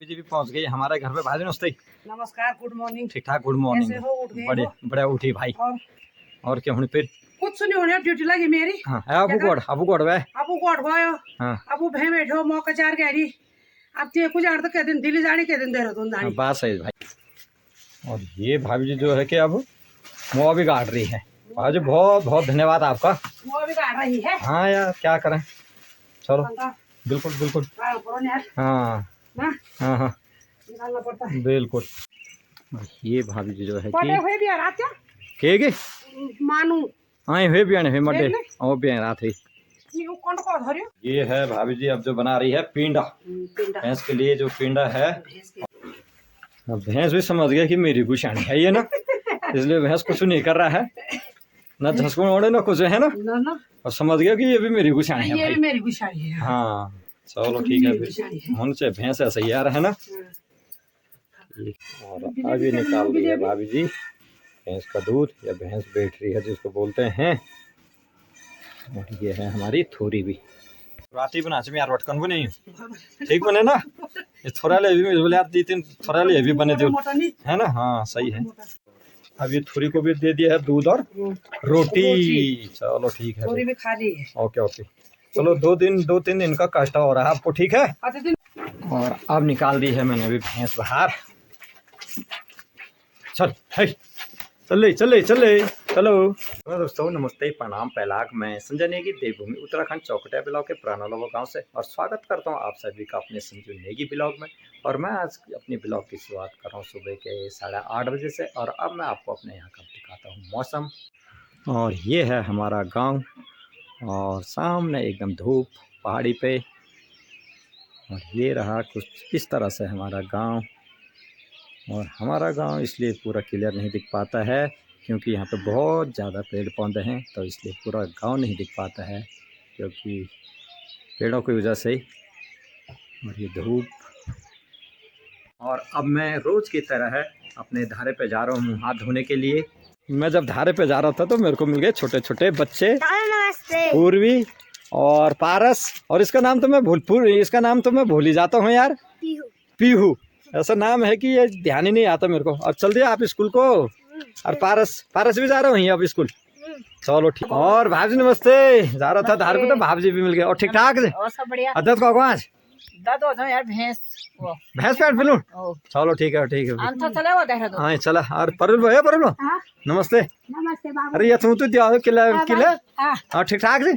जी भी पहुंच गई हमारे घर पे। भाई नमस्ते। नमस्कार, गुड मॉर्निंग। ठीक ठाक, गुड मॉर्निंग। कैसे हो? उठ गए बड़े हो? बड़े उठी भाई। और क्या होने फिर कुछ नहीं होने, ड्यूटी लगी मेरी। हाँ अबू गोड़ वे अबू कोट गयो। हाँ अबू भे बैठो मौका चार गाड़ी। अब ते कुछ आड़ तक के दिन दिल्ली जाने के दिन देहरादून जाने। बात सही भाई। और ये भाभी जी जो है कि अब मुँह भी गाड़ रही है। भाई जी बहुत बहुत धन्यवाद आपका। मुँह भी गाड़ रही है। हाँ यार क्या करें, चलो बिल्कुल बिल्कुल। हाँ हाँ हाँ निकालना पड़ता है बिल्कुल। ये भाभी जी जो है पटे हुए भी रात के मानू आए हुए भी आने हुए मड्डे और भी रात हुई। ये है भाभी जी अब जो बना रही है पिंडा। भैंस के लिए जो पिंडा है, अब भैंस भी समझ गया कि मेरी गुशानी है ये ना, इसलिए भैंस कुछ नहीं कर रहा है, ना झसकुन ओढ़े ना कुछ है ना, और समझ गया कि ये भी मेरी गुशानी है भाई। मेरी गुशानी है। हाँ चलो ठीक है फिर होने से भैंस ऐसा ही आ रहा है ना। और अभी निकाल रही है भाभी जी भैंस का दूध, या भैंस बैठ रही है जिसको बोलते हैं। और ये है हमारी थोरी भी राती बना में यार वटकन भी नहीं ठीक बने ना, ये थोड़ा ले भी बोले यार 2-3 थोड़ा ले भी बने थे है ना। हाँ सही है। अब ये थोड़ी को भी दे दिया है दूध और रोटी। चलो ठीक है थोड़ी भी खाली है। ओके ओके चलो 2-3 दिन का कष्ट हो रहा है आपको, ठीक है। और अब निकाल दी है मैंने अभी भैंस बाहर। चल है चले चले चले चलो। दोस्तों नमस्ते प्रणाम पैलाग। मैं संजय नेगी देवभूमि उत्तराखंड चौकटिया ब्लॉक के प्राणोलोवा गांव से और स्वागत करता हूं आप सभी का अपने संजू नेगी ब्लॉग में। और मैं आज अपनी ब्लॉग की शुरुआत कर रहा हूं सुबह के 8:30 बजे से। और अब मैं आपको अपने यहाँ का दिखाता हूँ मौसम। और ये है हमारा गाँव और सामने एकदम धूप पहाड़ी पे। और ये रहा कुछ इस तरह से हमारा गाँव। और हमारा गांव इसलिए पूरा क्लियर नहीं दिख पाता है क्योंकि यहाँ पे बहुत ज़्यादा पेड़ पौधे हैं, तो इसलिए पूरा गांव नहीं दिख पाता है क्योंकि पेड़ों की वजह से। और ये धूप। और अब मैं रोज़ की तरह अपने धारे पे जा रहा हूँ हाथ धोने के लिए। मैं जब धारे पे जा रहा था तो मेरे को मिल गए छोटे छोटे बच्चे, पूर्वी और पारस। और इसका नाम तो मैं भूल ही जाता हूँ यार, पीहू ऐसा नाम है कि ये ध्यान ही नहीं आता मेरे को। अब चल दिया आप स्कूल को। और पारस भी जा रहा हूँ अब स्कूल। चलो ठीक। और भाभी नमस्ते। जा रहा था धार पे तो भाभी भी मिल गए। और ठीक ठाक अदत को आज भैंस पेट मिलूं। चलो ठीक है ठीक है। हाँ चला। और परल नमस्ते। अरे ये तू तो दिया किला हाँ ठीक ठाक जी।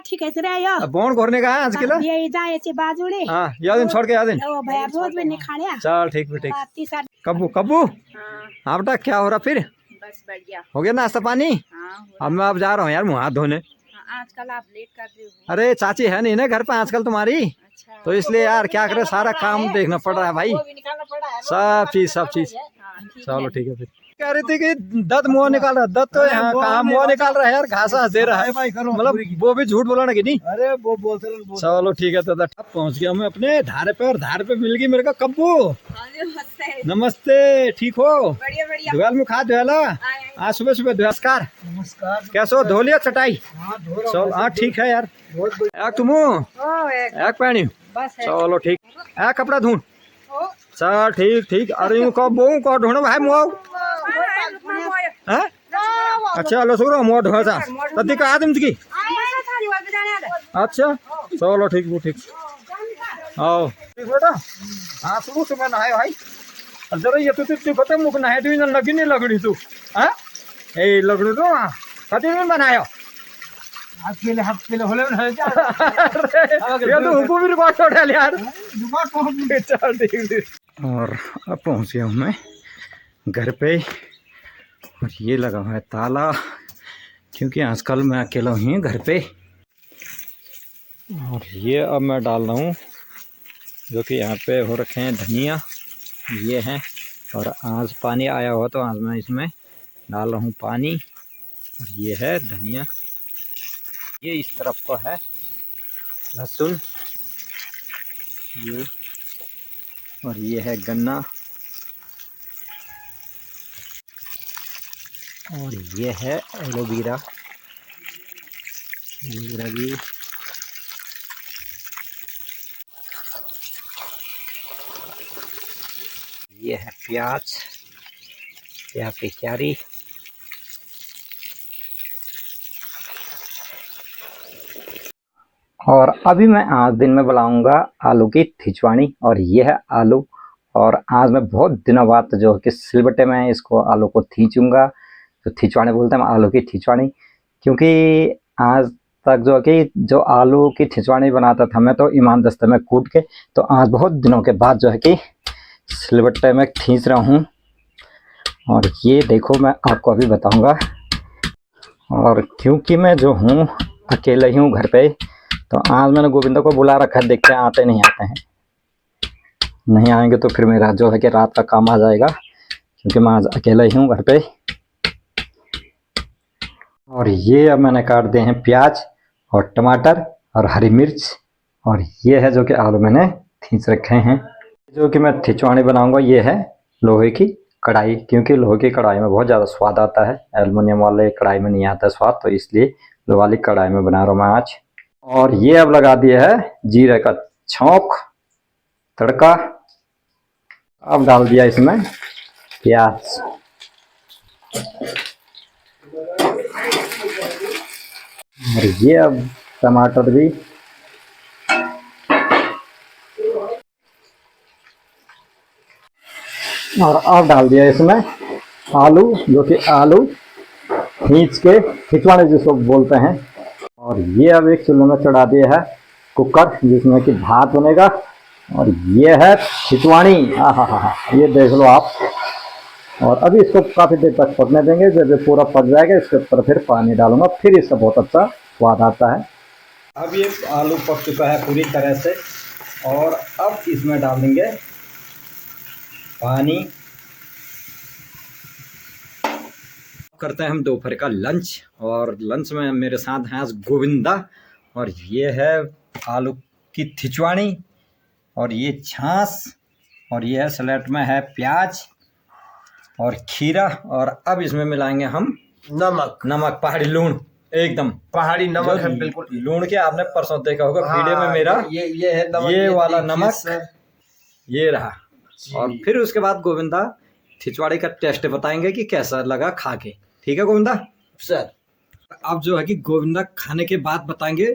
ठीक है रे बोन घोरने का है आज किला। ये जाए चे बाजुड़े। हाँ याद दिन छोड़ के याद दिन। ओ भैया रोज में निखाड़िया। चल ठीक भी ठीक। कब्बू हाँ बेटा क्या हो रहा फिर? बस बढ़िया हो गया नाश्ता पानी? अब मैं अब जा रहा हूँ यार मुँह हाथ धोने। आजकल आप लेट कर रहे हो। अरे चाची है नहीं ना घर पे आजकल तुम्हारी, तो इसलिए यार क्या करे सारा काम देखना पड़ रहा है भाई, सब चीज। चलो ठीक है फिर। कह रही थी कि दत्त मुँह निकाल रहा, दत्त तो यहाँ कहाँ मुँह निकाल रहा है यार, घासा दे रहा है मतलब वो भी झूठ बोला ना कि नहीं। अरे वो बोलते चलो ठीक है। तो पहुँच गया मैं अपने धारे पे। और धारे पे मिल गई मेरे को कब्बू। नमस्ते ठीक हो? धुआल में खा धुआला आज सुबह नमस्कार। कैसे हो? धो लिया चटाई? चलो हाँ ठीक है यार। एक तुम एक पैनी चलो ठीक। एक कपड़ा धून चल ठीक। अरे को ढूंढो भाई मुँह। अच्छा लो सुनो मुँह ढोसा तदी का आदम की। अच्छा चलो ठीक वो ठीक। आओ ठीक बेटा। हाँ सुबह नहाए भाई। जरा ये तू पता मुख नहाए तू लगी नहीं लगड़ी तू। हाँ ए लगड़ी तो कति दिन बनायो हफ्ते होले तो हमको भी रिकॉर्ड छोड़ डाल यार। और अब पहुंच गया हूँ मैं घर पे। और ये लगा हुआ है ताला क्योंकि आजकल मैं अकेला ही हूँ घर पे। और ये अब मैं डाल रहा हूँ जो कि यहाँ पे हो रखे हैं धनिया ये हैं। और आज पानी आया हुआ तो आज मैं इसमें डाल रहा हूँ पानी। और ये है धनिया, ये इस तरफ को है लहसुन ये। और ये है गन्ना। और ये है एलोवेरा भी। ये है प्याज, प्याज की क्यारी। और अभी मैं आज दिन में बनाऊंगा आलू की खिचवाणी, और ये है आलू। और आज मैं बहुत दिनों बाद जो कि सिलबट्टे में इसको आलू को खींचूंगा, जो खिचवाणी बोलते हैं आलू की खिचवाणी। क्योंकि आज तक जो कि जो आलू की खिचवाणी बनाता था मैं तो ईमान दस्ते में कूट के, तो आज बहुत दिनों के बाद जो है कि सिलबट्टे में खींच रहा हूँ। और ये देखो मैं आपको अभी बताऊंगा। और क्योंकि मैं जो हूँ अकेले ही हूँ घर पे, तो आज मैंने गोविंदा को बुला रखा है, देखते हैं आते नहीं आते हैं। नहीं आएंगे तो फिर मेरा जो है कि रात का काम आ जाएगा, क्योंकि मैं आज अकेला ही हूँ घर पे। और ये अब मैंने काट दिए हैं प्याज और टमाटर और हरी मिर्च। और ये है जो कि आलू मैंने खींच रखे हैं। जो कि मैं खिचवाणी बनाऊंगा ये है लोहे की कढ़ाई, क्योंकि लोहे की कढ़ाई में बहुत ज़्यादा स्वाद आता है, एल्युमिनियम वाले कढ़ाई में नहीं आता स्वाद, तो इसलिए लोहे वाली कढ़ाई में बना रहा हूँ मैं आज। और ये अब लगा दिया है जीरे का छौंक तड़का। अब डाल दिया इसमें प्याज। और ये अब टमाटर भी। और अब डाल दिया इसमें आलू, जो कि आलू खींच के खिचवाड़ी जिसको बोलते हैं। और ये अब एक चूल्हे में चढ़ा दिया है कुकर, जिसमें कि भात बनेगा। और ये है खिचवाड़ी, आहा, ये देख लो आप। और अभी इसको काफ़ी देर तक पकने देंगे। जब ये पूरा पक जाएगा इसके ऊपर फिर पानी डालूंगा, फिर इससे बहुत अच्छा स्वाद आता है। अब ये आलू पक चुका है पूरी तरह से, और अब इसमें डाल देंगे पानी। करते हैं हम दोपहर का लंच, और लंच में मेरे साथ हैं आज गोविंदा। और ये है आलू की खिचवाणी, और ये छाछ, और ये है सलाद में है प्याज और खीरा। और अब इसमें मिलाएंगे हम नमक पहाड़ी लूण, एकदम पहाड़ी नमक है, बिल्कुल लूण के आपने परसों देखा होगा वीडियो में मेरा। ये है नमक, ये वाला नमक ये रहा। और फिर उसके बाद गोविंदा खिचवाड़ी का टेस्ट बताएंगे कि कैसा लगा खा के। ठीक है गोविंदा सर। अब जो है कि गोविंदा खाने के बाद बताएंगे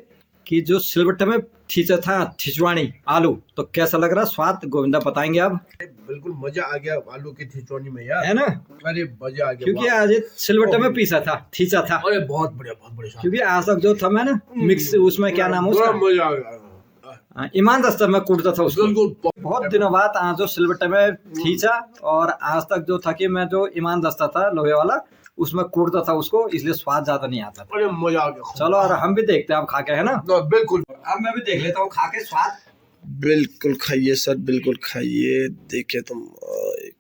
कि जो सिलबट्टे में खींचा था खिचवाड़ी आलू, तो कैसा लग रहा स्वाद, गोविंदा बताएंगे अब। बिल्कुल मजा आ गया आलू की खिचड़ी में यार, है ना। अरे मजा आ गया, क्योंकि आज सिलबट्टे में पीसा था, खींचा था। अरे बहुत बढ़िया। क्योंकि आज तक जो था मैं ना मिक्स, उसमें क्या नाम उसका, मजा आ गया, ईमान दस्तर में कूटता था उसको। बिल्कुल बहुत दिनों बाद आज जो सिलबट्टे में खींचा, और आज तक जो था कि मैं जो ईमान दस्ता था लोहे वाला उसमें कूटता था उसको, इसलिए स्वाद ज्यादा नहीं आता था। अरे मजा आ गया। चलो और हम भी देखते हैं अब खा के, है ना। बिल्कुल, अब मैं भी देख लेता हूँ खा के स्वाद। बिल्कुल खाइए सर, बिल्कुल खाइए, देखिए तुम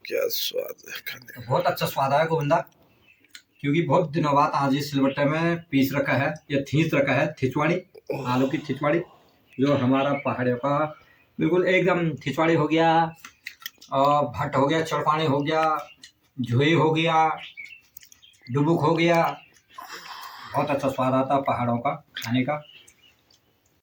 क्या स्वाद है खाने का। बहुत अच्छा स्वाद आया गोविंदा, क्योंकि बहुत दिनों बाद आज इस सिलबट्टे में पीस रखा है या खींच रखा है खिचवाड़ी, आलू की खिचवाड़ी, जो हमारा पहाड़ियों का बिल्कुल एकदम खिचवाड़ी हो गया, और भट्ट हो गया, चौपानी हो गया, झुई हो गया, डुबुक हो गया। बहुत अच्छा स्वाद आता पहाड़ों का खाने का।